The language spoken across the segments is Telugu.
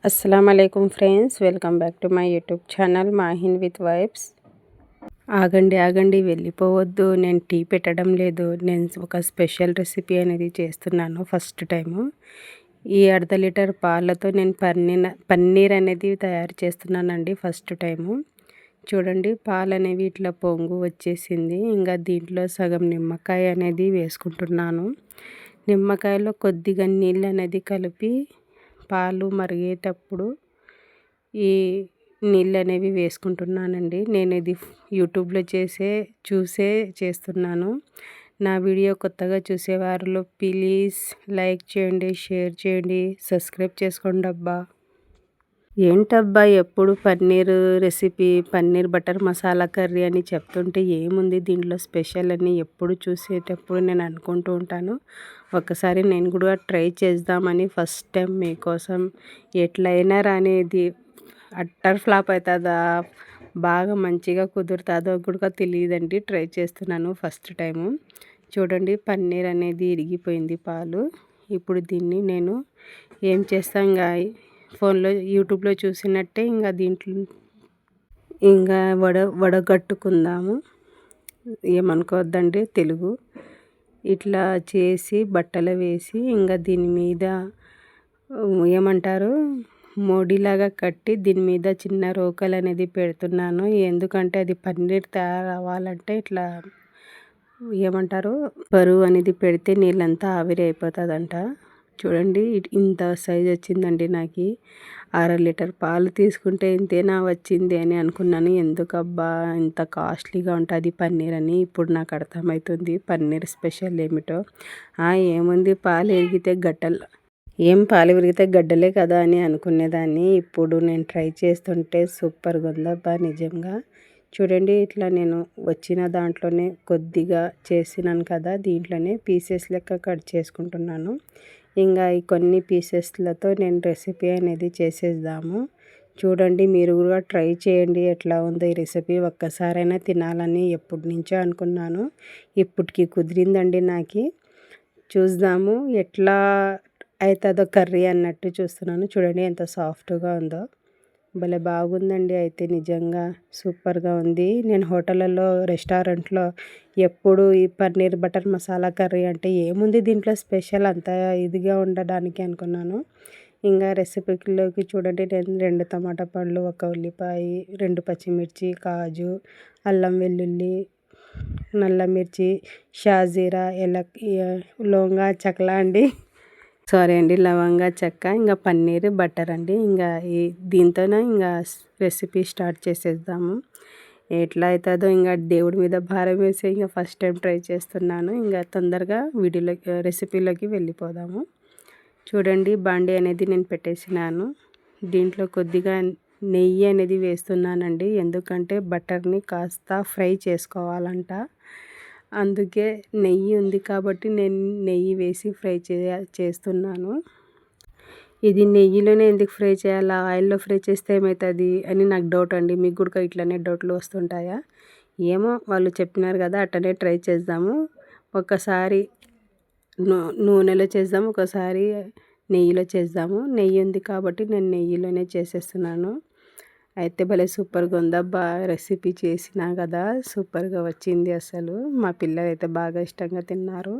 అస్సలాముఅలైకుం friends, welcome back to my YouTube channel Mahin with vibes. ఆగండి వెళ్ళిపోవద్దు. నేను టీ పెట్టడం లేదు. నేను ఒక స్పెషల్ రెసిపీ అనేది చేస్తున్నాను ఫస్ట్ టైము. ఈ అర్ధ లీటర్ పాలతో నేను పన్నీర్ అనేది తయారు చేస్తున్నానండి ఫస్ట్ టైము. చూడండి, పాలు అనేవి ఇట్లా పొంగు వచ్చేసింది. ఇంకా దీంట్లో సగం నిమ్మకాయ అనేది వేసుకుంటున్నాను. నిమ్మకాయలో కొద్దిగా నీళ్ళు అనేది కలిపి పాలు మరిగేటప్పుడు ఈ నీళ్ళు అనేవి వేసుకుంటున్నానండి. నేను ఇది యూట్యూబ్లో చూసే చేస్తున్నాను. నా వీడియో కొత్తగా చూసేవారు ప్లీజ్ లైక్ చేయండి, షేర్ చేయండి, సబ్స్క్రైబ్ చేసుకోండి అబ్బా. ఏంటబ్బా ఎప్పుడు paneer recipe, paneer butter masala curry అని చెప్తుంటే ఏముంది దీంట్లో స్పెషల్ అని ఎప్పుడు చూసేటప్పుడు నేను అనుకుంటూ ఉంటాను. ఒక్కసారి నేను కూడా ట్రై చేద్దామని ఫస్ట్ టైం మీకోసం ఎట్లయినా రానేది అట్టర్ ఫ్లాప్ అవుతుందా, బాగా మంచిగా కుదురుతుందో కూడా తెలియదండి. ట్రై చేస్తున్నాను ఫస్ట్ టైము. చూడండి, పన్నీర్ అనేది ఇరిగిపోయింది పాలు. ఇప్పుడు దీన్ని నేను ఏం చేస్తాను, ఫోన్లో యూట్యూబ్లో చూసినట్టే ఇంకా దీంట్లో ఇంకా వడగట్టుకుందాము. ఏమనుకోవద్దండి తెలుగు. ఇట్లా చేసి బట్టలు వేసి ఇంకా దీని మీద ఏమంటారు మోడీలాగా కట్టి దీని మీద చిన్న రోకలు అనేది పెడుతున్నాను. ఎందుకంటే అది పన్నీర్ తయారవ్వాలంటే ఇట్లా ఏమంటారు బరువు అనేది పెడితే నీళ్ళంతా ఆవిరి అయిపోతుందంట. చూడండి, ఇంత సైజ్ వచ్చిందండి. నాకు 1/2 లీటర్ పాలు తీసుకుంటే ఇంతేనా వచ్చింది అని అనుకున్నాను. ఎందుకబ్బా ఇంత కాస్ట్లీగా ఉంటుంది పన్నీర్ అని ఇప్పుడు నాకు అర్థమవుతుంది. పన్నీర్ స్పెషల్ ఏమిటో. ఏముంది, పాలు విరిగితే గడ్డలే కదా అని అనుకునేదాన్ని. ఇప్పుడు నేను ట్రై చేస్తుంటే సూపర్గా ఉందబ్బా నిజంగా. చూడండి, ఇట్లా నేను వచ్చిన దాంట్లోనే కొద్దిగా చేసినాను కదా, దీంట్లోనే పీసెస్ లెక్క కట్ చేసుకుంటున్నాను. ఇంకా ఈ కొన్ని పీసెస్లతో నేను రెసిపీ అనేది చేసేద్దాము. చూడండి, మీరు కూడా ట్రై చేయండి ఎట్లా ఉందో ఈ రెసిపీ. ఒక్కసారైనా తినాలని ఎప్పటి నుంచో అనుకున్నాను. ఇప్పటికి కుదిరిందండి నాకు. చూద్దాము ఎట్లా అవుతుందో కర్రీ అన్నట్టు చూస్తున్నాను. చూడండి ఎంత సాఫ్ట్గా ఉందో, భలే బాగుందండి. అయితే నిజంగా సూపర్గా ఉంది. నేను హోటళ్ళలో రెస్టారెంట్లో ఎప్పుడు ఈ పన్నీర్ బటర్ మసాలా కర్రీ అంటే ఏముంది దీంట్లో స్పెషల్ అంత ఇదిగా ఉండడానికి అనుకున్నాను. ఇంకా రెసిపీలోకి చూడండి, నేను 2 టమాటా పళ్ళు, 1 ఉల్లిపాయ, 2 పచ్చిమిర్చి, కాజు, అల్లం వెల్లుల్లి, నల్ల మిర్చి, షాజీరా, లవంగా చెక్కలా అండి, సారీ అండి, లవంగా చెక్క, ఇంకా పన్నీర్ బటర్ అండి. ఇంకా దీంతోనే ఇంకా రెసిపీ స్టార్ట్ చేసేద్దాము. ఎట్లా అవుతుందో ఇంకా దేవుడి మీద భారం వేసి ఇంకా ఫస్ట్ టైం ట్రై చేస్తున్నాను. ఇంకా తొందరగా రెసిపీలోకి వెళ్ళిపోదాము. చూడండి, బాండీ అనేది నేను పెట్టేసినాను. దీంట్లో కొద్దిగా నెయ్యి అనేది వేస్తున్నానండి. ఎందుకంటే బటర్ని కాస్త ఫ్రై చేసుకోవాలంట. అందుకే నెయ్యి ఉంది కాబట్టి నేను నెయ్యి వేసి ఫ్రై చేస్తున్నాను. ఇది నెయ్యిలోనే ఎందుకు ఫ్రై చేయాలా, ఆయిల్లో ఫ్రై చేస్తే ఏమవుతుంది అని నాకు డౌట్ అండి. మీకు కూడా ఇట్లనే డౌట్లు వస్తుంటాయా? ఏమో, వాళ్ళు చెప్పినారు కదా అట్టనే ట్రై చేద్దాము. ఒకసారి నూనెలో చేద్దాము, ఒకసారి నెయ్యిలో చేద్దాము. నెయ్యి ఉంది కాబట్టి నేను నెయ్యిలోనే చేసేస్తున్నాను. అయితే భలే సూపర్గా ఉందబ్బా. రెసిపీ చేసినా కదా సూపర్గా వచ్చింది అసలు. మా పిల్లలు అయితే బాగా ఇష్టంగా తిన్నారు.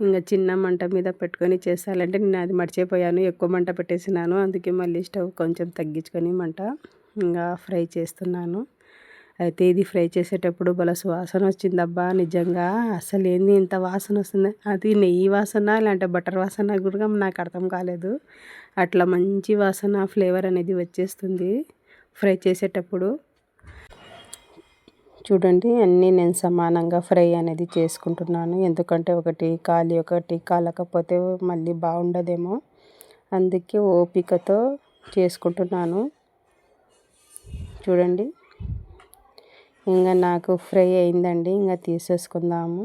ఇంకా చిన్న మంట మీద పెట్టుకొని చేసాలంటే నేను అది మర్చిపోయాను, ఎక్కువ మంట పెట్టేసినాను. అందుకే మళ్ళీ స్టవ్ కొంచెం తగ్గించుకొని మంట ఇంకా ఫ్రై చేస్తున్నాను. అయితే ఇది ఫ్రై చేసేటప్పుడు భలే సువాసన వచ్చిందబ్బా నిజంగా. అసలు ఏంది ఇంత వాసన వస్తుంది, అది నెయ్యి వాసన లేదంటే బటర్ వాసన కూడా నాకు అర్థం కాలేదు. అట్లా మంచి వాసన ఫ్లేవర్ అనేది వచ్చేస్తుంది ఫ్రై చేసేటప్పుడు. చూడండి, అన్నీ నేను సమానంగా ఫ్రై అనేది చేసుకుంటున్నాను. ఎందుకంటే ఒకటి కాలకపోతే మళ్ళీ బాగుండదేమో, అందుకే ఓపికతో చేసుకుంటున్నాను. చూడండి, ఇంకా నాకు ఫ్రై అయిందండి. ఇంకా తీసేసుకుందాము.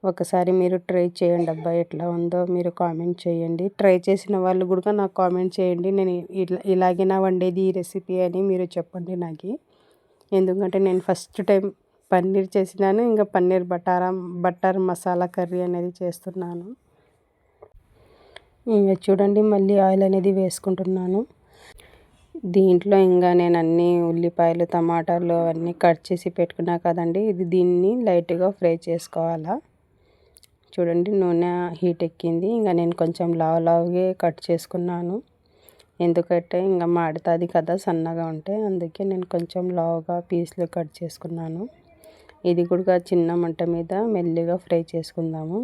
ఒకసారి మీరు ట్రై చేయండి అబ్బా, ఎట్లా ఉందో మీరు కామెంట్ చేయండి. ట్రై చేసిన వాళ్ళు కూడా నాకు కామెంట్ చేయండి. నేను ఇలాగేనా వండేది ఈ రెసిపీ అని మీరు చెప్పండి నాకు. ఎందుకంటే నేను ఫస్ట్ టైం పన్నీర్ చేసినాను. ఇంకా పన్నీర్ బటర్ మసాలా కర్రీ అనేది చేస్తున్నాను. ఇంకా చూడండి మళ్ళీ ఆయిల్ అనేది వేసుకుంటున్నాను. దీంట్లో ఇంకా నేను అన్ని ఉల్లిపాయలు టమాటాలు అవన్నీ కట్ చేసి పెట్టుకున్నా కదండి. దీన్ని లైట్గా ఫ్రై చేసుకోవాలా. చూడండి నూనె హీట్ ఎక్కింది. ఇంకా నేను కొంచెం లావుగా కట్ చేసుకున్నాను. ఎందుకంటే ఇంకా మాడుతుంది కదా సన్నగా ఉంటే, అందుకే నేను కొంచెం లావుగా పీస్లు కట్ చేసుకున్నాను. ఇది కూడా చిన్న మంట మీద మెల్లిగా ఫ్రై చేసుకుందాము.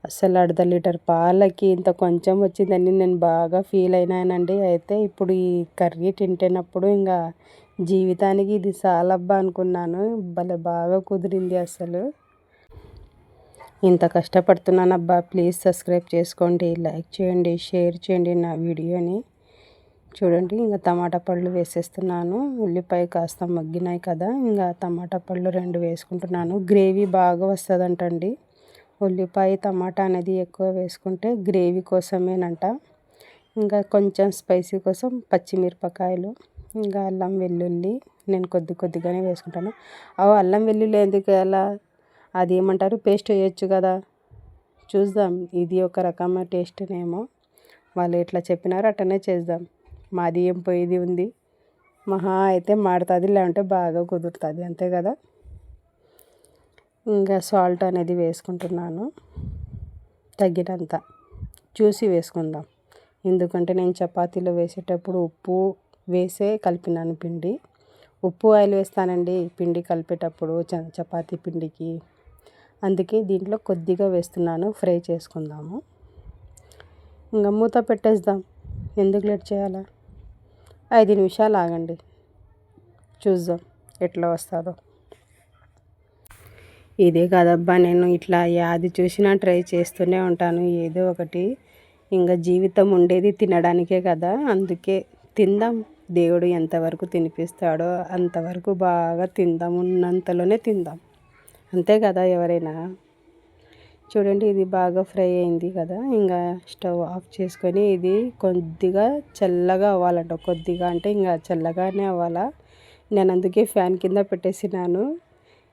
అసలు 1/2 లీటర్ పాలకి ఇంత కొంచెం వచ్చిందని నేను బాగా ఫీల్ అయినానండి. అయితే ఇప్పుడు ఈ కర్రీ తింటున్నప్పుడు ఇంకా జీవితానికి ఇది చాలబ్బా అనుకున్నాను. భలే బాగా కుదిరింది అసలు. ఇంత కష్టపడుతున్నానబ్బా. ప్లీజ్ సబ్స్క్రైబ్ చేసుకోండి, లైక్ చేయండి, షేర్ చేయండి నా వీడియోని. చూడండి ఇంకా టమాటా పళ్ళు వేసేస్తున్నాను. ఉల్లిపాయ కాస్త మగ్గినాయి కదా, ఇంకా టమాటా పళ్ళు 2 వేసుకుంటున్నాను. గ్రేవీ బాగా వస్తుందంటండి. ఉల్లిపాయ టమాటా అనేది ఎక్కువ వేసుకుంటే గ్రేవీ కోసమేనంట. ఇంకా కొంచెం స్పైసీ కోసం పచ్చిమిరపకాయలు, ఇంకా అల్లం వెల్లుల్లి నేను కొద్దిగానే వేసుకుంటాను. అల్లం వెల్లుల్లి ఎందుకు వేయాలా, అది ఏమంటారు పేస్ట్ వేయచ్చు కదా. చూద్దాం, ఇది ఒక రకమైన టేస్ట్నేమో. వాళ్ళు ఎట్లా చెప్పినారో అట్టనే చేద్దాం. మాది ఏం పోయేది ఉంది. మహా అయితే మాడుతుంది, లేదంటే బాగా కుదురుతుంది, అంతే కదా. ఇంకా సాల్ట్ అనేది వేసుకుంటున్నాను తగినంత. చూసి వేసుకుందాం, ఎందుకంటే నేను చపాతీలో వేసేటప్పుడు ఉప్పు వేసే కలిపినాను పిండి. ఉప్పు ఆయిల్ వేస్తానండి పిండి కలిపేటప్పుడు చపాతీ పిండికి. అందుకే దీంట్లో కొద్దిగా వేస్తున్నాను. ఫ్రై చేసుకుందాము. ఇంకా మూత పెట్టేద్దాం, ఎందుకు లేట్ చేయాలా. 5 నిమిషాలు ఆగండి, చూద్దాం ఎట్లా వస్తుందో. ఇదే కాదబ్బా, నేను ఇట్లా యాది చూసినా ట్రై చేస్తూనే ఉంటాను ఏదో ఒకటి. ఇంకా జీవితం ఉండేది తినడానికే కదా, అందుకే తిందాం. దేవుడు ఎంతవరకు తినిపిస్తాడో అంతవరకు బాగా తిందాం, ఉన్నంతలోనే తిందాం, అంతే కదా ఎవరైనా. చూడండి ఇది బాగా ఫ్రై అయింది కదా. ఇంకా స్టవ్ ఆఫ్ చేసుకొని ఇది కొద్దిగా చల్లగా అవ్వాలంట. కొద్దిగా అంటే ఇంకా చల్లగానే అవ్వాలా. నేను అందుకే ఫ్యాన్ కింద పెట్టేసినాను.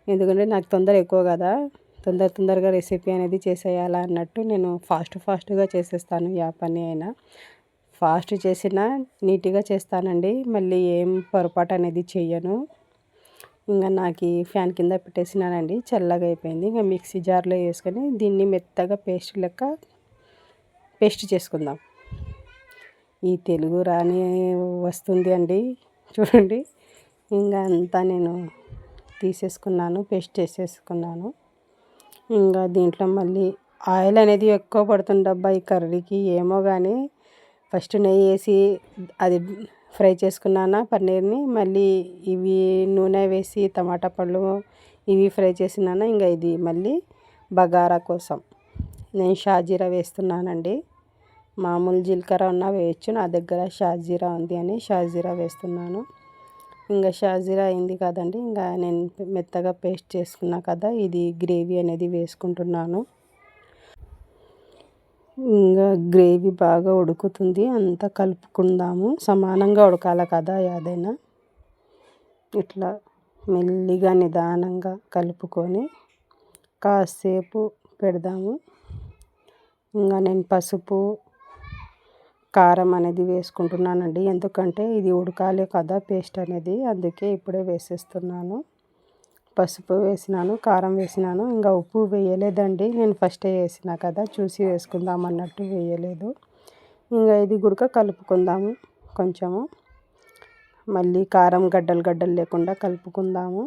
ఎందుకంటే నాకు తొందర ఎక్కువ కదా, తొందరగా రెసిపీ అనేది చేసేయాలా అన్నట్టు నేను ఫాస్ట్గా చేసేస్తాను. ఏ పని అయినా ఫాస్ట్ చేసినా నీట్గా చేస్తానండి. మళ్ళీ ఏం పొరపాటు అనేది చెయ్యను. ఇంకా నాకు ఫ్యాన్ కింద పెట్టేసినానండి, చల్లగా అయిపోయింది. ఇంకా మిక్సీ జార్లో వేసుకొని దీన్ని మెత్తగా పేస్ట్ చేసుకుందాం. ఈ తెలుగు రాని వస్తుంది అండి. చూడండి ఇంకా అంతా నేను తీసేసుకున్నాను, పేస్ట్ చేసేసుకున్నాను. ఇంకా దీంట్లో మళ్ళీ ఆయిల్ అనేది ఎక్కువ పడుతుందబ్బా ఈ కర్రీకి, ఏమో కానీ. ఫస్ట్ నెయ్యి వేసి అది ఫ్రై చేసుకున్నాను పన్నీర్ని. మళ్ళీ ఇవి నూనె వేసి టమాటా పళ్ళు ఇవి ఫ్రై చేసినాను. ఇంకా ఇది మళ్ళీ బగారా కోసం నేను షాజీరా వేస్తున్నానండి. మామూలు జీలకర్ర ఉన్నా వేయచ్చు, నా దగ్గర షాజీరా ఉంది అని షాజీరా వేస్తున్నాను. ఇంకా షాజీరా అయింది కదండి. ఇంకా నేను మెత్తగా పేస్ట్ చేసుకున్నా కదా, ఇది గ్రేవీ అనేది వేసుకుంటున్నాను. ఇంకా గ్రేవీ బాగా ఉడుకుతుంది, అంతా కలుపుకుందాము. సమానంగా ఉడకాలి కదా ఏదైనా. ఇట్లా మెల్లిగా నిదానంగా కలుపుకొని కాసేపు పెడదాము. ఇంకా నేను పసుపు కారం అనేది వేసుకుంటున్నానండి, ఎందుకంటే ఇది ఉడకాలి కదా పేస్ట్ అనేది, అందుకే ఇప్పుడే వేసేస్తున్నాను. పసుపు వేసినాను, కారం వేసినాను. ఇంకా ఉప్పు వేయలేదండి, నేను ఫస్టే వేసినా కదా, చూసి వేసుకుందాం అన్నట్టు వేయలేదు. ఇంకా ఇది గుడక కలుపుకుందాము కొంచెము. మళ్ళీ కారం గడ్డలు లేకుండా కలుపుకుందాము.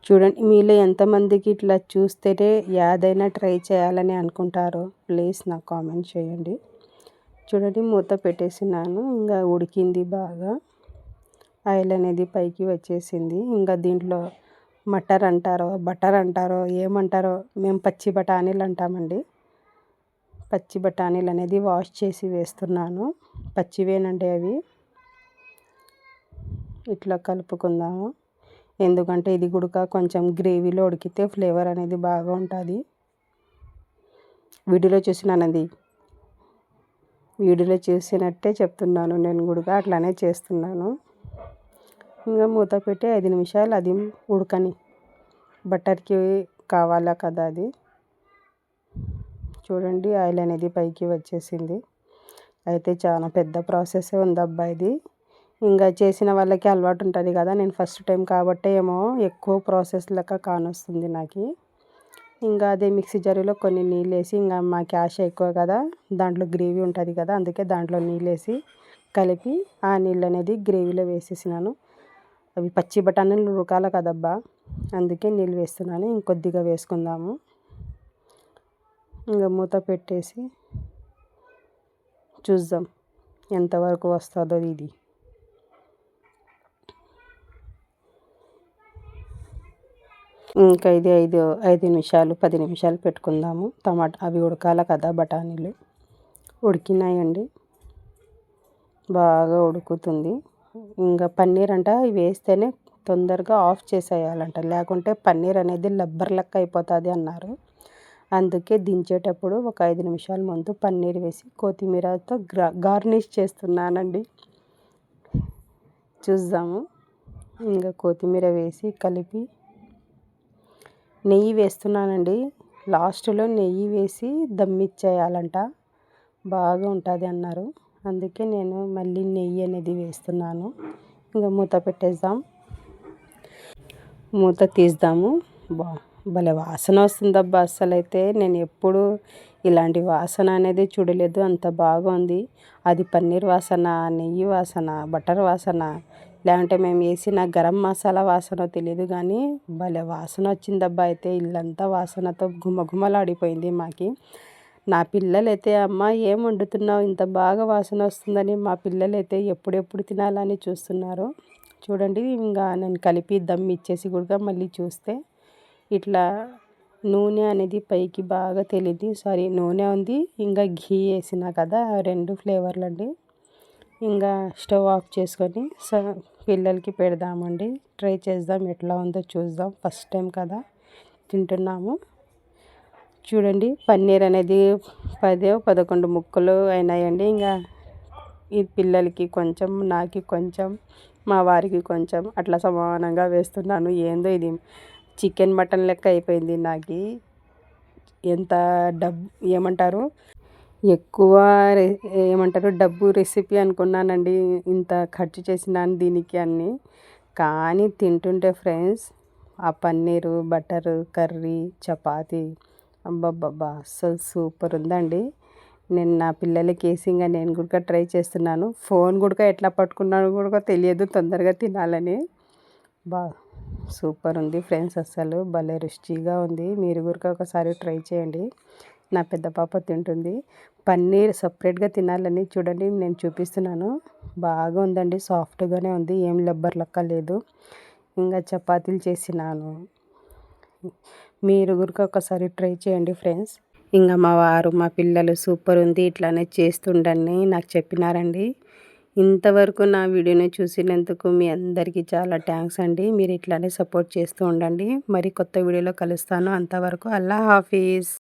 చూడండి మీలో ఎంతమందికి ఇట్లా చూస్తేనే ఏదైనా ట్రై చేయాలని అనుకుంటారో ప్లీజ్ నాకు కామెంట్ చేయండి. చూడండి మూత పెట్టేసినాను, ఇంకా ఉడికింది బాగా. ఆయిల్ అనేది పైకి వచ్చేసింది. ఇంకా దీంట్లో మటర్ అంటారో బటర్ అంటారో ఏమంటారో, మేము పచ్చి బఠానీలు అంటామండి. పచ్చి బఠానీలు అనేది వాష్ చేసి వేస్తున్నాను, పచ్చివేనండి అవి. ఇట్లా కలుపుకుందాము, ఎందుకంటే ఇది గుడక కొంచెం గ్రేవీలో ఉడికితే ఫ్లేవర్ అనేది బాగా ఉంటుంది. వీడియోలో చూసినట్టే చెప్తున్నాను, నేను గుడక అట్లానే చేస్తున్నాను. ఇంకా మూత పెట్టి 5 నిమిషాలు అది ఉడకని, బటర్కి కావాలా కదా అది. చూడండి ఆయిల్ అనేది పైకి వచ్చేసింది. అయితే చాలా పెద్ద ప్రాసెస్ ఉందబ్బా ఇది. ఇంకా చేసిన వాళ్ళకి అలవాటు ఉంటుంది కదా, నేను ఫస్ట్ టైం కాబట్టి ఏమో ఎక్కువ ప్రాసెస్ లెక్క కానొస్తుంది నాకు. ఇంకా అదే మిక్సీ జారులో కొన్ని నీళ్ళు వేసి, ఇంకా మా క్యాష్ ఎక్కువ కదా, దాంట్లో గ్రేవీ ఉంటుంది కదా, అందుకే దాంట్లో నీళ్ళు వేసి కలిపి ఆ నీళ్ళు అనేది గ్రేవీలో వేసేసినాను. అవి పచ్చి బఠానీలు ఉడకాలి కదబ్బా, అందుకే నీళ్ళు వేస్తున్నాను. ఇంకొద్దిగా వేసుకుందాము. ఇంకా మూత పెట్టేసి చూద్దాం ఎంతవరకు వస్తుందో ఇది. ఇంకా ఇది 5 నిమిషాలు 10 నిమిషాలు పెట్టుకుందాము. టమాటా అవి ఉడకాలి కదా, బఠానీలు ఉడికినాయండి, బాగా ఉడుకుతుంది. ఇంకా పన్నీర్ అంట ఇవి వేస్తేనే తొందరగా ఆఫ్ చేసేయాలంట, లేకుంటే పన్నీర్ అనేది లబ్బర్ లెక్క అయిపోతుంది అన్నారు. అందుకే దించేటప్పుడు ఒక 5 నిమిషాల ముందు పన్నీర్ వేసి కొత్తిమీరతో గార్నిష్ చేస్తున్నానండి. చూద్దాము. ఇంకా కొత్తిమీర వేసి కలిపి నెయ్యి వేస్తున్నానండి. లాస్ట్లో నెయ్యి వేసి దమ్మిచ్చేయాలంట, బాగా ఉంటుంది అన్నారు. అందుకే నేను మళ్ళీ నెయ్యి అనేది వేస్తున్నాను. ఇంకా మూత పెట్టేద్దాం. మూత తీద్దాము. భలే వాసన వస్తుందబ్బా. అస్సలైతే నేను ఎప్పుడు ఇలాంటి వాసన అనేది చూడలేదు, అంత బాగుంది. అది పన్నీర్ వాసన, నెయ్యి వాసన, బటర్ వాసన, లేదంటే మేము వేసిన గరం మసాలా వాసన తెలియదు, కానీ భలే వాసన వచ్చిందబ్బా. అయితే ఇల్లంతా వాసనతో గుమగుమలాడిపోయింది మాకి. నా పిల్లలైతే అమ్మ ఏం వండుతున్నావు, ఇంత బాగా వాసన వస్తుందని మా పిల్లలైతే ఎప్పుడెప్పుడు తినాలని చూస్తున్నారు. చూడండి, ఇంకా నేను కలిపి దమ్ ఇచ్చేసి కూడా మళ్ళీ చూస్తే ఇట్లా నూనె అనేది పైకి బాగా తెలియదు. సారీ, నూనె ఉంది, ఇంకా ఘీ వేసిన కదా, 2 ఫ్లేవర్లు అండి. ఇంకా స్టవ్ ఆఫ్ చేసుకొని పిల్లలకి పెడదామండి. ట్రై చేద్దాం, ఎట్లా ఉందో చూద్దాం. ఫస్ట్ టైం కదా తింటున్నాము. చూడండి, పన్నీర్ అనేది 10-11 ముక్కలు అయినాయండి. ఇంకా ఈ పిల్లలకి కొంచెం, నాకు కొంచెం, మా వారికి కొంచెం అట్లా సమానంగా వేస్తున్నాను. ఏందో ఇది చికెన్ మటన్ లెక్క అయిపోయింది నాకు. ఎంత ఏమంటారు, ఎక్కువ ఏమంటారు డబ్బు రెసిపీ అనుకున్నానండి, ఇంత ఖర్చు చేసినాను దీనికి అన్నీ. కానీ తింటుంటే ఫ్రెండ్స్, ఆ పన్నీరు, బటరు, కర్రీ, చపాతీ, అబ్బబ్బబ్బా అస్సలు సూపర్ ఉందండి. నేను నా పిల్లలకి వేసింగా నేను కూడా ట్రై చేస్తున్నాను. ఫోన్ కూడా ఎట్లా పట్టుకున్నాను కూడా తెలియదు, తొందరగా తినాలని. సూపర్ ఉంది ఫ్రెండ్స్, అస్సలు భలే రుచిగా ఉంది. మీరు కూడా ఒకసారి ట్రై చేయండి. నా పెద్ద పాప తింటుంది. పన్నీర్ సపరేట్గా తినాలని చూడండి నేను చూపిస్తున్నాను. బాగా ఉందండి, సాఫ్ట్గానే ఉంది, ఏం లబ్బర్ లెక్క లేదు. ఇంకా చపాతీలు చేసినాను. మీరు కూడా ఒకసారి ట్రై చేయండి ఫ్రెండ్స్. ఇంకా మా వారు, మా పిల్లలు సూపర్ ఉంది, ఇట్లానే చేస్తుండని నాకు చెప్పినారండి. ఇంతవరకు నా వీడియోని చూసినందుకు మీ అందరికీ చాలా థ్యాంక్స్ అండి. మీరు ఇట్లానే సపోర్ట్ చేస్తూ ఉండండి. మరి కొత్త వీడియోలో కలుస్తాను. అంతవరకు అల్లా హాఫీజ్.